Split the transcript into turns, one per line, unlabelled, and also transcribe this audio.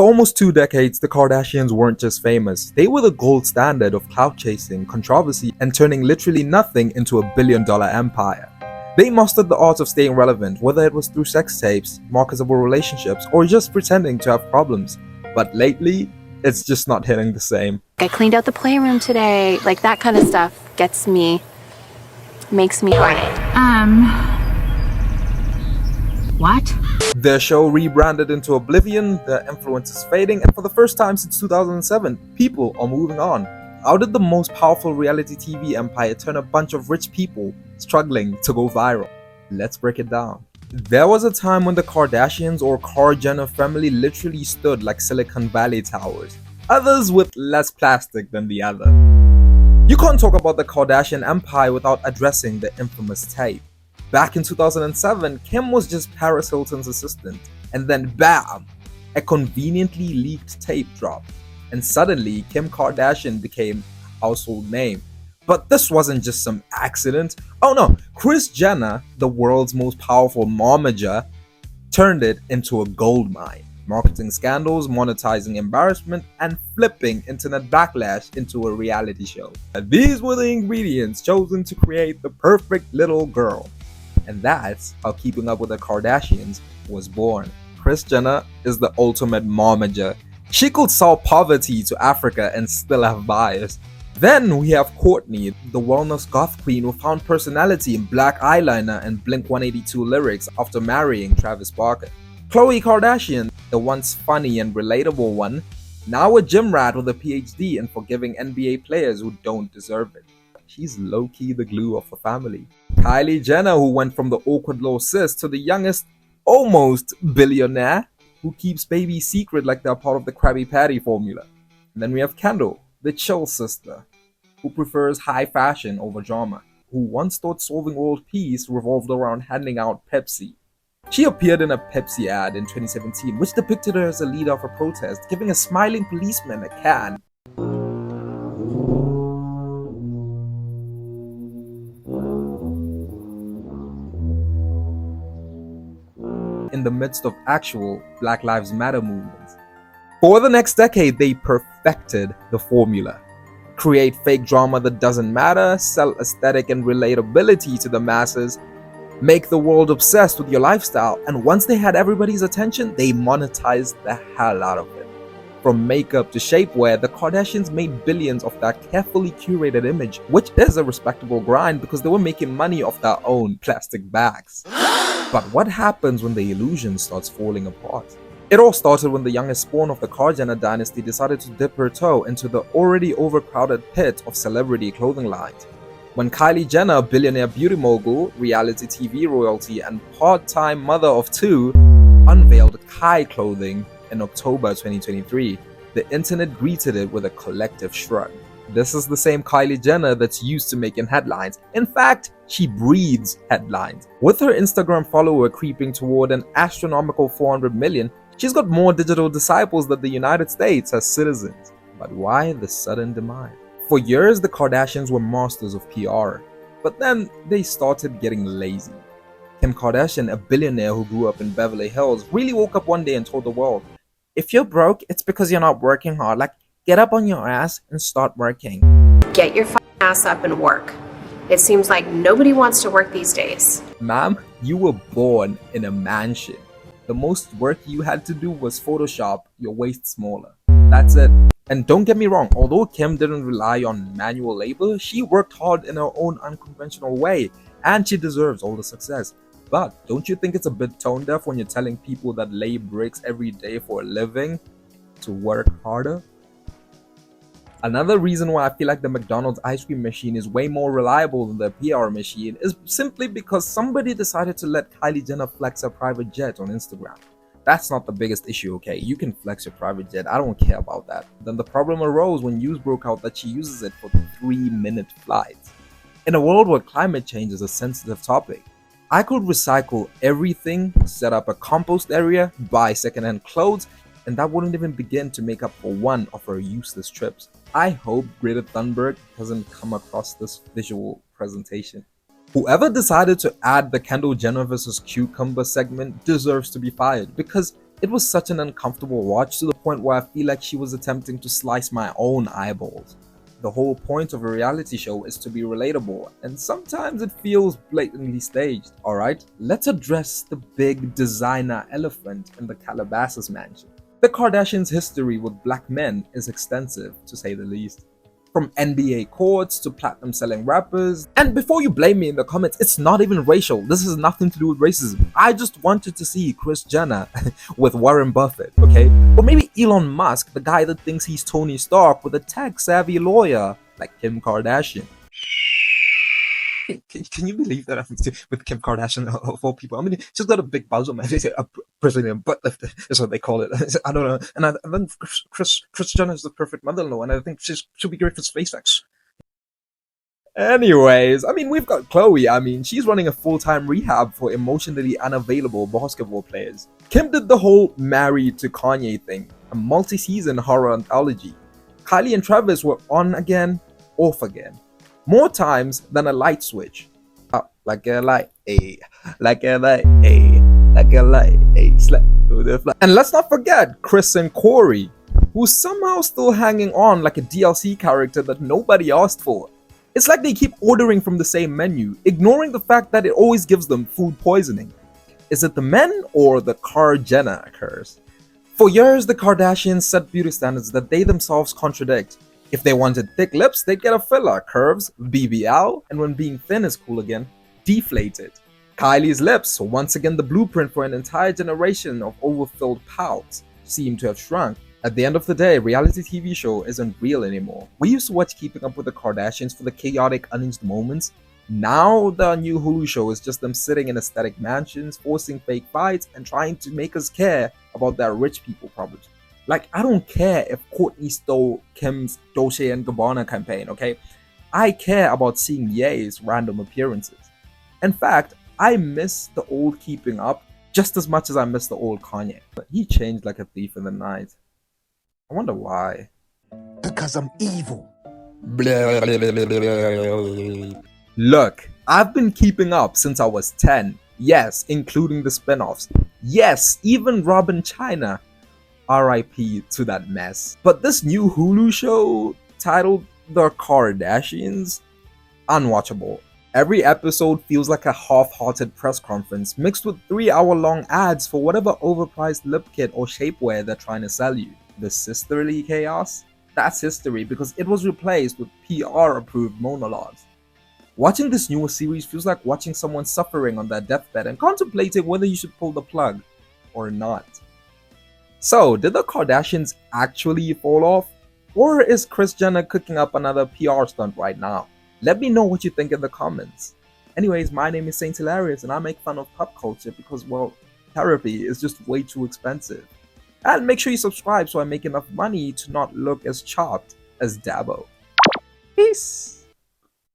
For almost 2 decades, the Kardashians weren't just famous, they were the gold standard of clout chasing, controversy, and turning literally nothing into a billion-dollar empire. They mastered the art of staying relevant, whether it was through sex tapes, marketable relationships, or just pretending to have problems. But lately, it's just not hitting the same.
I cleaned out the playroom today. Like, that kind of stuff makes me horny.
What?
Their show rebranded into Oblivion, their influence is fading, and for the first time since 2007, people are moving on. How did the most powerful reality TV empire turn a bunch of rich people struggling to go viral? Let's break it down. There was a time when the Kardashians or Kris Jenner family literally stood like Silicon Valley towers, others with less plastic than the other. You can't talk about the Kardashian empire without addressing the infamous tape. Back in 2007, Kim was just Paris Hilton's assistant, and then BAM! A conveniently leaked tape dropped, and suddenly Kim Kardashian became a household name. But this wasn't just some accident. Oh no, Kris Jenner, the world's most powerful momager, turned it into a gold mine. Marketing scandals, monetizing embarrassment, and flipping internet backlash into a reality show. And these were the ingredients chosen to create the perfect little girl. And that's how Keeping Up with the Kardashians was born. Kris Jenner is the ultimate momager. She could solve poverty to Africa and still have bias. Then we have Kourtney, the wellness goth queen who found personality in black eyeliner and Blink-182 lyrics after marrying Travis Barker. Khloe Kardashian, the once funny and relatable one, now a gym rat with a PhD in forgiving NBA players who don't deserve it. She's low-key the glue of her family. Kylie Jenner, who went from the awkward little sis to the youngest, almost billionaire, who keeps babies secret like they're part of the Krabby Patty formula. And then we have Kendall, the chill sister, who prefers high fashion over drama, who once thought solving world peace revolved around handing out Pepsi. She appeared in a Pepsi ad in 2017, which depicted her as a leader of a protest, giving a smiling policeman a can. In the midst of actual Black Lives Matter movements. For the next decade, they perfected the formula. Create fake drama that doesn't matter, sell aesthetic and relatability to the masses, make the world obsessed with your lifestyle, and once they had everybody's attention, they monetized the hell out of it. From makeup to shapewear, the Kardashians made billions off that carefully curated image, which is a respectable grind because they were making money off their own plastic bags. But what happens when the illusion starts falling apart? It all started when the youngest spawn of the Kris Jenner dynasty decided to dip her toe into the already overcrowded pit of celebrity clothing lines. When Kylie Jenner, billionaire beauty mogul, reality TV royalty, and part-time mother of two, unveiled Kai clothing in October 2023, the internet greeted it with a collective shrug. This is the same Kylie Jenner that's used to making headlines. In fact, she breeds headlines. With her Instagram follower creeping toward an astronomical 400 million, she's got more digital disciples than the United States has citizens. But why the sudden demise? For years, the Kardashians were masters of PR, but then they started getting lazy. Kim Kardashian, a billionaire who grew up in Beverly Hills, really woke up one day and told the world, "If you're broke, it's because you're not working hard. Like, get up on your ass and start working."
Get your ass up and work. It seems like nobody wants to work these days.
Ma'am, you were born in a mansion. The most work you had to do was Photoshop your waist smaller. That's it. And don't get me wrong, although Kim didn't rely on manual labor, she worked hard in her own unconventional way, and she deserves all the success. But don't you think it's a bit tone deaf when you're telling people that lay bricks every day for a living to work harder? Another reason why I feel like the McDonald's ice cream machine is way more reliable than the PR machine is simply because somebody decided to let Kylie Jenner flex her private jet on Instagram. That's not the biggest issue, okay? You can flex your private jet, I don't care about that. Then the problem arose when news broke out that she uses it for 3-minute flights. In a world where climate change is a sensitive topic, I could recycle everything, set up a compost area, buy secondhand clothes, and that wouldn't even begin to make up for one of her useless trips. I hope Greta Thunberg doesn't come across this visual presentation. Whoever decided to add the Kendall Jenner vs. Cucumber segment deserves to be fired, because It was such an uncomfortable watch, to the point where I feel like she was attempting to slice my own eyeballs. The whole point of a reality show is to be relatable, and sometimes it feels blatantly staged. Alright, let's address the big designer elephant in the Calabasas mansion. The Kardashians' history with black men is extensive, to say the least. From NBA courts to platinum selling rappers. And before you blame me in the comments, it's not even racial. This has nothing to do with racism. I just wanted to see Kris Jenner with Warren Buffett, okay? Or maybe Elon Musk, the guy that thinks he's Tony Stark, with a tech-savvy lawyer like Kim Kardashian. Can you believe that I'm with Kim Kardashian of all people? I mean, she's got a big bosom, man. A Brazilian butt lifter is what they call it. I don't know. And I think Kris Jenner is the perfect mother-in-law, and I think she'll be great for SpaceX. Anyways, I mean, we've got Chloe. I mean, she's running a full-time rehab for emotionally unavailable basketball players. Kim did the whole married to Kanye thing, a multi-season horror anthology. Kylie and Travis were on again, off again. More times than a light switch. Up like a light, like a light, like a light, slap through the fly. And let's not forget Kris and Corey, who's somehow still hanging on like a DLC character that nobody asked for. It's like they keep ordering from the same menu, ignoring the fact that it always gives them food poisoning. Is it the men or the Jenner curse? For years, the Kardashians set beauty standards that they themselves contradict. If they wanted thick lips, they'd get a filler, curves, BBL, and when being thin is cool again, deflated. Kylie's lips, once again the blueprint for an entire generation of overfilled pouts, seem to have shrunk. At the end of the day, reality TV show isn't real anymore. We used to watch Keeping Up with the Kardashians for the chaotic, unhinged moments. Now the new Hulu show is just them sitting in aesthetic mansions, forcing fake fights, and trying to make us care about their rich people problems. Like, I don't care if Kourtney stole Kim's Dolce & Gabbana campaign, okay? I care about seeing Ye's random appearances. In fact, I miss the old Keeping Up just as much as I miss the old Kanye. But he changed like a thief in the night. I wonder why. Because I'm evil. Look, I've been keeping up since I was 10. Yes, including the spin-offs. Yes, even Robin China. RIP to that mess. But this new Hulu show titled The Kardashians, unwatchable. Every episode feels like a half-hearted press conference mixed with 3-hour-long ads for whatever overpriced lip kit or shapewear they're trying to sell you. The sisterly chaos? That's history because it was replaced with PR-approved monologues. Watching this newer series feels like watching someone suffering on their deathbed and contemplating whether you should pull the plug or not. So, did the Kardashians actually fall off? Or is Kris Jenner cooking up another PR stunt right now? Let me know what you think in the comments. Anyways, my name is Saint Hilarious and I make fun of pop culture because, well, therapy is just way too expensive. And make sure you subscribe so I make enough money to not look as chopped as Dabo. Peace!